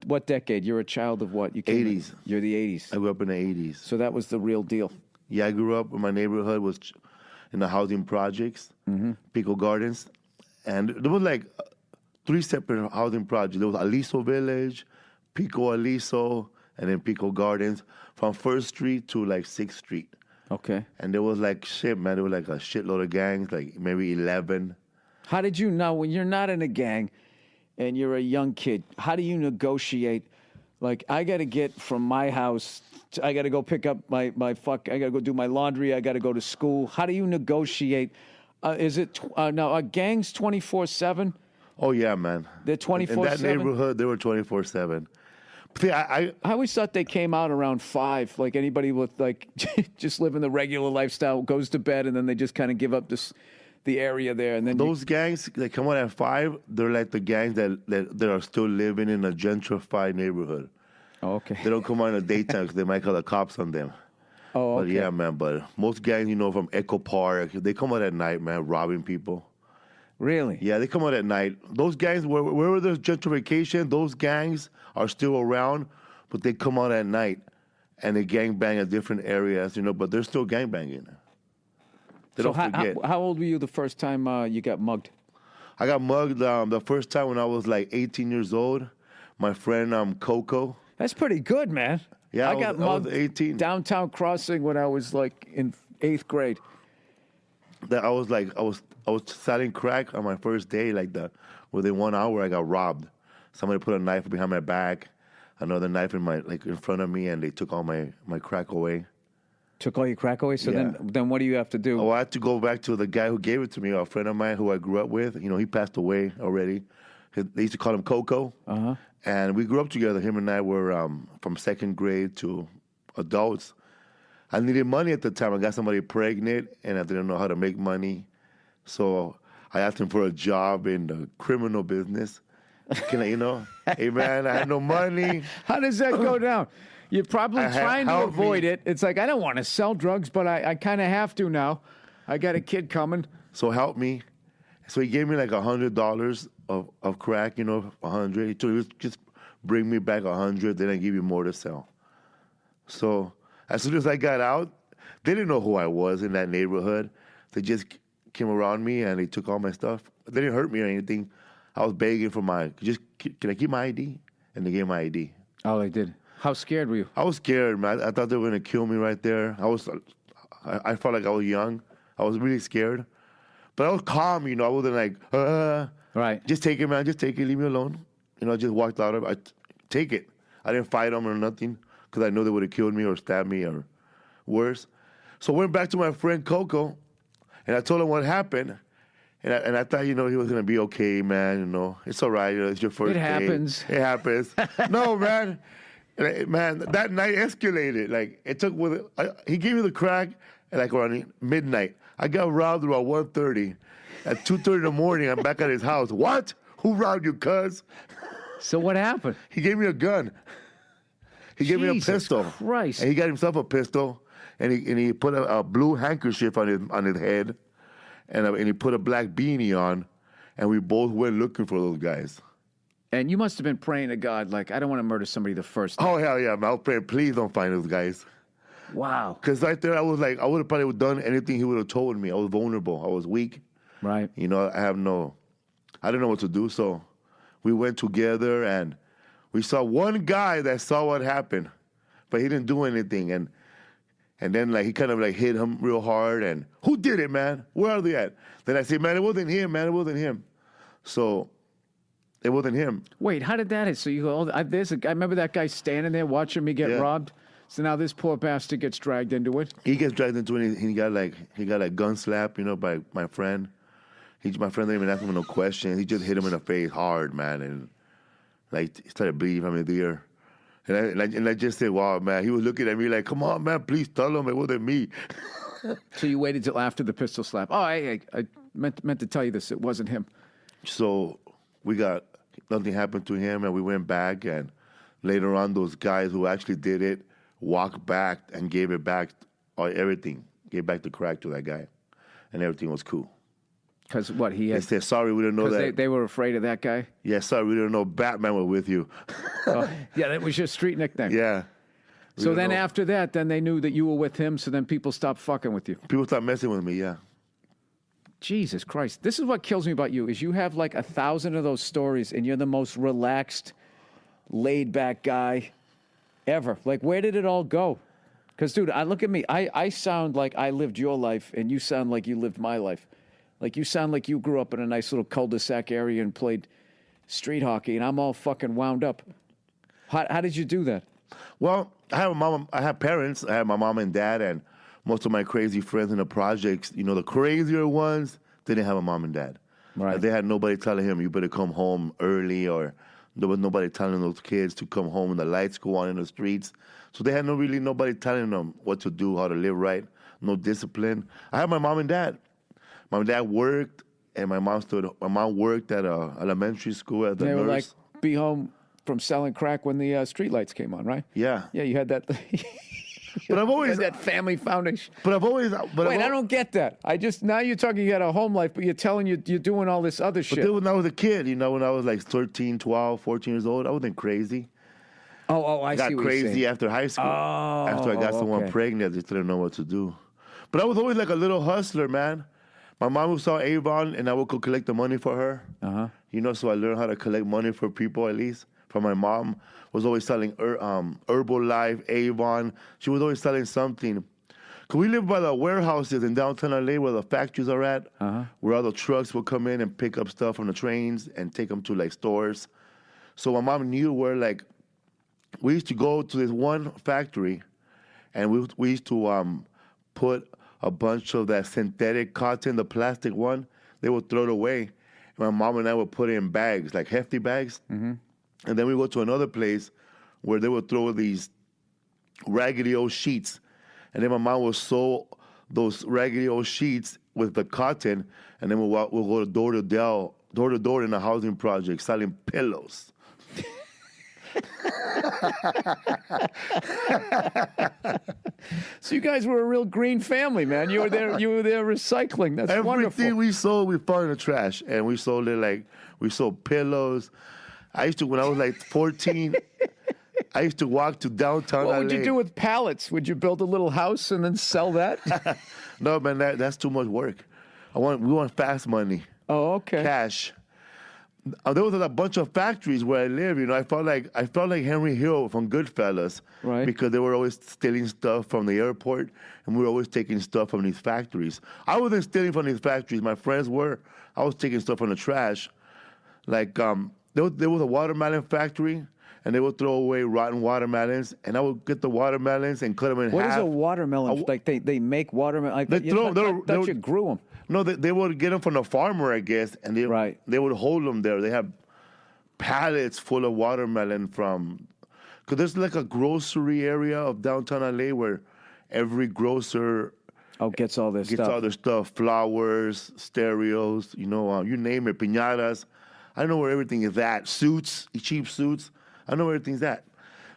what decade? You're a child of what? You came 80s. You're the 80s. I grew up in the 80s. So that was the real deal. Yeah, I grew up. My neighborhood was in the housing projects, Pico Gardens, and there was like 3 separate housing projects. There was Aliso Village, Pico Aliso, and then Pico Gardens, from 1st Street to like 6th Street. Okay. And there was like shit, man. There was like a shitload of gangs, like maybe 11. How did you know when you're not in a gang and you're a young kid? How do you negotiate? Like, I got to get from my house, I got to go pick up I got to go do my laundry, I got to go to school. How do you negotiate? Is it, now, are gangs 24/7? Oh, yeah, man. They're 24/7? In that neighborhood, they were 24/7. See, I always thought they came out around 5, like anybody with, like, just living the regular lifestyle, goes to bed, and then they just kind of give up the area there. And then those gangs, they come out at 5, they're like the gangs that are still living in a gentrified neighborhood. Oh, okay. They don't come out in the daytime because they might call the cops on them. Oh, okay. But yeah, man, but most gangs, from Echo Park, they come out at night, man, robbing people. Really? Yeah, they come out at night. Those gangs, wherever there's gentrification, those gangs are still around, but they come out at night and they gangbang at different areas, but they're still gangbanging. They don't forget. How old were you the first time you got mugged? I got mugged the first time when I was like 18 years old. My friend Coco. That's pretty good, man. Yeah, I got mugged 18. Downtown Crossing when I was like in 8th grade. I was selling crack on my first day, like that. Within 1 hour, I got robbed. Somebody put a knife behind my back, another knife in front of me, and they took all my crack away. Took all your crack away? So yeah. then what do you have to do? Oh, I had to go back to the guy who gave it to me, a friend of mine who I grew up with. He passed away already. They used to call him Coco. Uh-huh. And we grew up together. Him and I were from 2nd grade to adults. I needed money at the time. I got somebody pregnant, and I didn't know how to make money. So I asked him for a job in the criminal business. Can I, hey, man, I had no money. How does that go down? You're probably trying to avoid it. It's like, I don't want to sell drugs, but I kind of have to now. I got a kid coming. So help me. So he gave me like $100 of crack, 100. He told me, just bring me back 100, then I give you more to sell. So as soon as I got out, they didn't know who I was in that neighborhood. They just came around me and they took all my stuff. They didn't hurt me or anything. I was begging for can I keep my ID? And they gave my ID. Oh, they did. How scared were you? I was scared, man. I thought they were going to kill me right there. I felt like I was young. I was really scared. But I was calm, I wasn't like, Right. Just take it, man. Just take it. Leave me alone. I just walked out of it. Take it. I didn't fight them or nothing because I know they would have killed me or stabbed me or worse. So I went back to my friend Coco, and I told him what happened. And I thought, he was going to be okay, man. It's all right. It's your first day. It happens. No, man. Man, that night escalated. Like, it took he gave me the crack at like around midnight. I got robbed around 1:30. At 2:30 in the morning, I'm back at his house. What? Who robbed you, cuz? So what happened? He gave me a gun. He gave me a pistol. Christ. And he got himself a pistol, and he put a blue handkerchief on his head, and he put a black beanie on, and we both went looking for those guys. And you must have been praying to God, like, I don't want to murder somebody the first time. Oh, hell yeah, man. I was praying, please don't find those guys. Wow. Because right there, I was like, I would have probably done anything he would have told me. I was vulnerable. I was weak. Right. I didn't know what to do. So we went together, and we saw one guy that saw what happened, but he didn't do anything. And then he kind of hit him real hard. And who did it, man? Where are they at? Then I said, man, it wasn't him, man. It wasn't him. So it wasn't him. Wait, how did that hit? So you go, I remember that guy standing there watching me get robbed. So now this poor bastard gets dragged into it. He gets dragged into it. He got gun slap, by my friend. My friend didn't even ask him no question. He just hit him in the face hard, man, and he started bleeding from his ear. And I just said, wow, man. He was looking at me like, come on, man, please tell him it wasn't me. So you waited till after the pistol slap. Oh, I meant to tell you this. It wasn't him. So nothing happened to him, and we went back, and later on, those guys who actually did it walked back and gave it back, everything. Gave back the crack to that guy, and everything was cool. Because what he They had? said, sorry, we didn't know Because that. they were afraid of that guy. Yeah, sorry, we didn't know Batman was with you. Yeah, that was your street nickname. Yeah. We So didn't then know. after that, then they knew that you were with him. So then people stopped fucking with you. People start messing with me, yeah. Jesus Christ. This is what kills me about you is you have like 1,000 of those stories and you're the most relaxed, laid back guy ever. Like, where did it all go? Because, dude, look at me. I sound like I lived your life and you sound like you lived my life. Like, you sound like you grew up in a nice little cul-de-sac area and played street hockey and I'm all fucking wound up. How did you do that? Well, I have a mom. I have parents. I have my mom and dad, and most of my crazy friends in the projects. You know, the crazier ones didn't have a mom and dad. Right. They had nobody telling him you better come home early, or there was nobody telling those kids to come home when the lights go on in the streets. So they had nobody telling them what to do, how to live right, no discipline. I have my mom and dad. My dad worked, and my mom worked at a elementary school as a They nurse. were like, be home from selling crack when the street lights came on, right? Yeah. Yeah, you had that. But I've always you had that family foundation. But I've always. But Wait, I don't get that. Now you're talking you got a home life, but you're telling you're doing all this other But shit. then when I was a kid, when I was like 13, 12, 14 years old, I wasn't crazy. I I got see what you're saying. crazy after high school. After I got someone okay. pregnant, I just didn't know what to do. But I was always like a little hustler, man. My mom would sell Avon, and I would go collect the money for her. So I learned how to collect money for people, at least. From my mom, was always selling Herbalife, Avon. She was always selling something. Cause we lived by the warehouses in downtown LA where the factories are at, where all the trucks would come in and pick up stuff from the trains and take them to like stores. So my mom knew where we used to go to this one factory, and we used to put a bunch of that synthetic cotton, the plastic one. They would throw it away. And my mom and I would put it in bags, like hefty bags. Mm-hmm. And then we go to another place where they would throw these raggedy old sheets. And then my mom would sew those raggedy old sheets with the cotton, and then we'll go door to door in a housing project selling pillows. So you guys were a real green family, man. You were there. You were there recycling. That's wonderful. Everything we sold, we found in the trash, and we sold it we sold pillows. I used to, when I was like 14, I used to walk to downtown What would LA. you do with pallets? Would you build a little house and then sell that? No, man, that's too much work. We want fast money, Oh, okay. cash. There was a bunch of factories where I live. I felt like Henry Hill from Goodfellas, Right. Because they were always stealing stuff from the airport, and we were always taking stuff from these factories. I wasn't stealing from these factories. My friends were. I was taking stuff from the trash. Like there was a watermelon factory, and they would throw away rotten watermelons, and I would get the watermelons and cut them in half. What is a watermelon? Like they make watermelon. Like They throw- I they're- thought you grew them. No, they would get them from the farmer, I guess, and Right. they would hold them there. They have pallets full of watermelon because there's like a grocery area of downtown LA where every grocer Gets all this gets stuff. all their stuff, flowers, stereos, you name it, piñatas. I know where everything is at. Suits, cheap suits. I know where everything's at.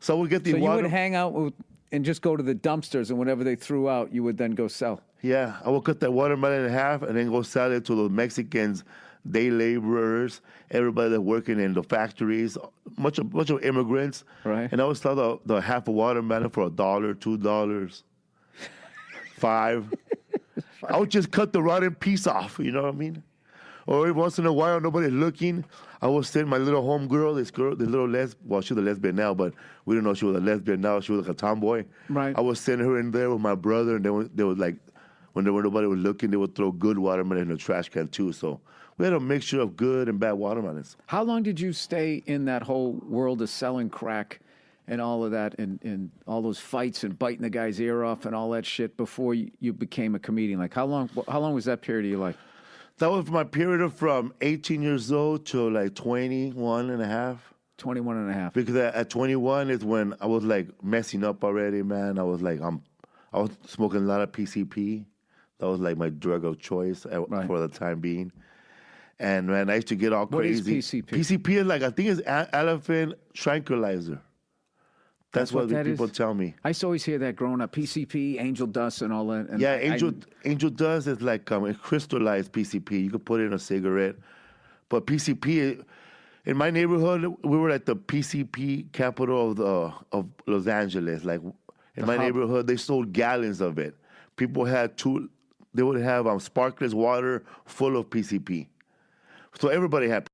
So we get the So you water. would hang out and just go to the dumpsters, and whatever they threw out, you would then go sell. Yeah, I would cut that watermelon in half and then go sell it to the Mexicans, day laborers, everybody that's working in the factories, bunch of immigrants. Right. And I would sell the half a watermelon for $1, $2, $5. I would just cut the rotten piece off, you know what I mean? Or every once in a while, nobody's looking, I would send my little homegirl, this little lesbian, well, she's a lesbian now, but we didn't know she was a lesbian now. She was like a tomboy. Right. I would send her in there with my brother, and they would like, when nobody was looking, they would throw good watermelon in the trash can too. So we had a mixture of good and bad watermelons. How long did you stay in that whole world of selling crack and all of that and all those fights and biting the guy's ear off and all that shit before you became a comedian? Like, how long was that period of your life? That was my period from 18 years old to like 21 and a half. 21 and a half. Because at 21 is when I was like messing up already, man. I was smoking a lot of PCP. That was like my drug of choice for the time being. And man, I used to get all crazy. What is PCP? PCP is like, I think it's elephant tranquilizer. That's what the that people is? tell me. I used to always hear that growing up. PCP, angel dust, and all that. And Yeah, angel dust is like a crystallized PCP. You could put it in a cigarette. But PCP, in my neighborhood, we were at the PCP capital of Los Angeles. Like in my neighborhood, they sold gallons of it. People had they would have sparkless water full of PCP. So everybody had